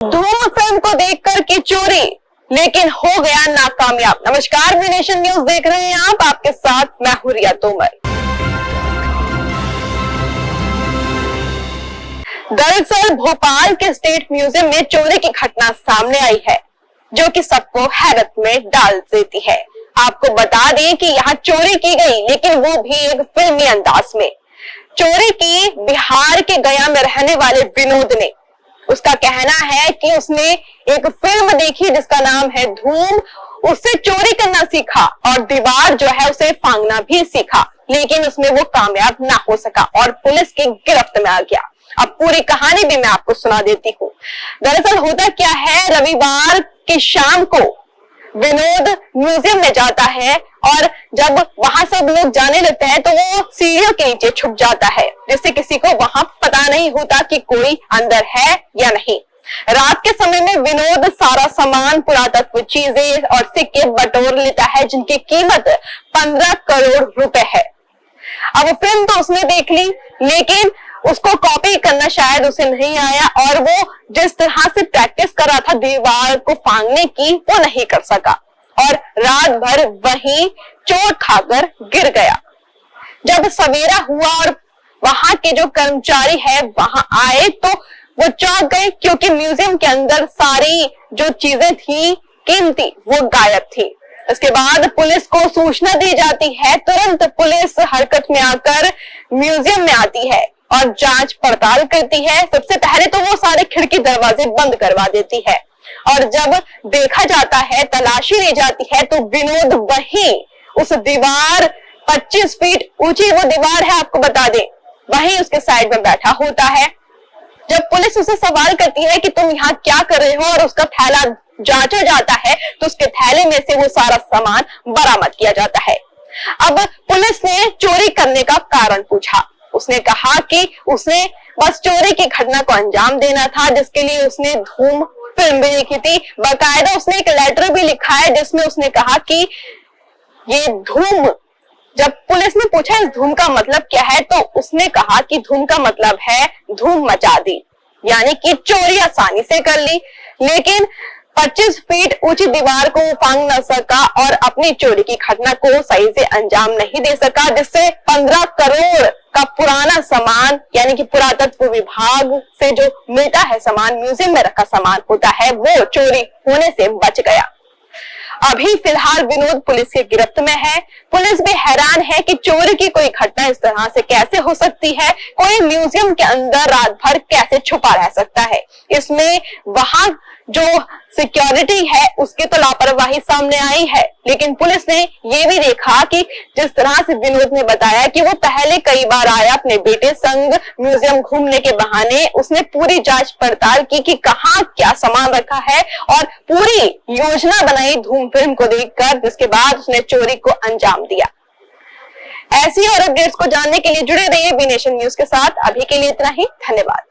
धूम फिल्म को देखकर की चोरी लेकिन हो गया नाकामयाब। नमस्कार, बी नेशन न्यूज देख रहे हैं आप, आपके साथ मैं हूं रिया तोमर। दरअसल भोपाल के स्टेट म्यूजियम में चोरी की घटना सामने आई है, जो कि सबको हैरत में डाल देती है। आपको बता दें कि यहाँ चोरी की गई, लेकिन वो भी एक फिल्मी अंदाज में। चोरी की बिहार के गया में रहने वाले विनोद ने। उसका कहना है कि उसने एक फिल्म देखी जिसका नाम है धूम, उससे चोरी करना सीखा और दीवार जो है उसे फांगना भी सीखा, लेकिन उसमें वो कामयाब ना हो सका और पुलिस की गिरफ्त में आ गया। अब पूरी कहानी भी मैं आपको सुना देती हूँ। दरअसल होता क्या है, रविवार की शाम को विनोद म्यूजियम में जाता है और जब वहां सब लोग जाने लगते हैं तो वो सीढ़ियों के नीचे छुप जाता है, जिससे किसी को वहां पता नहीं होता कि कोई अंदर है या नहीं। रात के समय में विनोद सारा सामान, पुरातत्व चीजें और सिक्के बटोर लेता है, जिनकी कीमत 15 करोड़ रुपए है। अब फिल्म तो उसने देख ली, लेकिन उसको कॉपी करना शायद उसे नहीं आया और वो जिस तरह से प्रैक्टिस कर रहा था दीवार को फांगने की, वो नहीं कर सका और रात भर वहीं चोट खाकर गिर गया। जब सवेरा हुआ और वहां के जो कर्मचारी है वहां आए तो वो चौंक गए, क्योंकि म्यूजियम के अंदर सारी जो चीजें थी कीमती, वो गायब थी। इसके बाद पुलिस को सूचना दी जाती है। तुरंत पुलिस हरकत में आकर म्यूजियम में आती है और जांच पड़ताल करती है। सबसे पहले तो वो सारे खिड़की दरवाजे बंद करवा देती है और जब देखा जाता है, तलाशी ली जाती है, तो विनोद वहीं उस दीवार 25 फीट ऊंची वो दीवार है, आपको बता दें, वहीं उसके साइड में बैठा होता है। जब पुलिस उसे सवाल करती है कि तुम यहाँ क्या कर रहे हो और उसका थैला जांचा जाता है, तो उसके थैले में से वो सारा सामान बरामद किया जाता है। अब पुलिस ने चोरी करने का कारण पूछा। उसने कहा कि उसने बस चोरी की घटना को अंजाम देना था, जिसके लिए उसने धूम फिल्म भी देखी थी। बाकायदा उसने एक लेटर भी लिखा है जिसमें उसने कहा कि ये धूम, जब पुलिस ने पूछा इस धूम का मतलब क्या है, तो उसने कहा कि धूम का मतलब है धूम मचा दी, यानी कि चोरी आसानी से कर ली, लेकिन 25 फीट ऊंची दीवार को फांग न सका और अपनी चोरी की घटना को सही से अंजाम नहीं दे सका, जिससे 15 करोड़ का पुराना सामान, यानी कि पुरातत्व विभाग से जो मिलता है सामान, म्यूजियम में रखा सामान होता है, वो चोरी होने से बच गया। अभी फिलहाल विनोद पुलिस की गिरफ्त में है। पुलिस भी हैरान है कि चोरी की कोई घटना इस तरह से कैसे हो सकती है, कोई म्यूजियम के अंदर रात भर कैसे छुपा रह सकता है। इसमें वहां जो सिक्योरिटी है उसकी तो लापरवाही सामने आई है, लेकिन पुलिस ने ये भी देखा कि जिस तरह से विनोद ने बताया कि वो पहले कई बार आया अपने बेटे संग म्यूजियम घूमने के बहाने, उसने पूरी जांच पड़ताल की कि कहाँ क्या सामान रखा है और पूरी योजना बनाई धूम फिल्म को देखकर, जिसके बाद उसने चोरी को अंजाम दिया। ऐसी और अपडेट्स को जानने के लिए जुड़े रहिए बी नेशन न्यूज के साथ। अभी के लिए इतना ही, धन्यवाद।